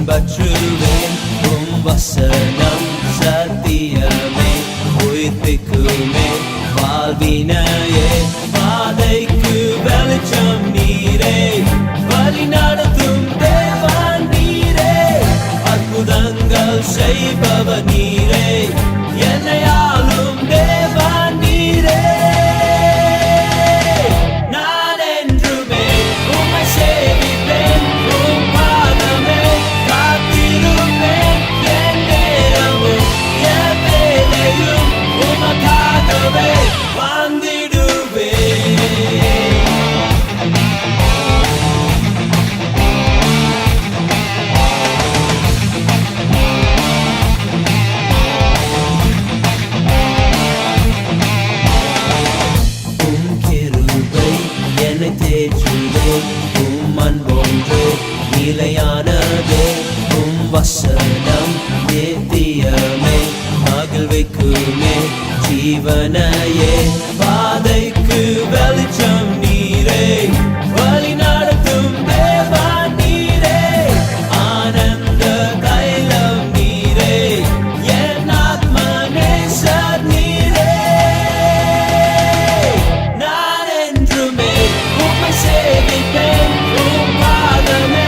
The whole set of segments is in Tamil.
பற்றுவேன் வசனம் சத்தியமே உயிர்ப்பிக்குமே வாழ்வினையே பாதைக்கு வெளிச்சம் நீரே வழி நடத்தும் தேவன் நீரே அற்புதங்கள் செய்பவர் நீரே என்னை ஆளும் தேவன் நீரே நான் என்றுமே உம்மை சேவிப்பேன் உம் பாதமே நிலையானதே உம் வசனம் நித்தியமே மகிழ்விக்குமே ஜீவனையே பாதைக்கு வெளிச்சம் நீரே வழி நடத்தும் தேவன் நீரே ஆனந்த தைலம் நீரே என் ஆத்ம நேசர் நீரே நான் என்றுமே உம்மை சேவிப்பேன் உம் பாதமே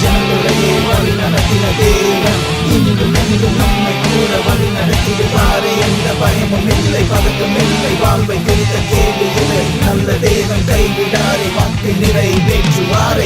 ஜனங்களையே வழி நடத்தின தேவன் இன்றும் என்றும் நம்மை கூட வழி நடத்திடுவாரே எந்த பயமும் இல்லை பதக்கம் இல்லை வாழ்வை குறித்த கேள்வி இல்லை நல்ல தேவன் கைவிடாரே வாக்கை நிறைவேற்றுவாரே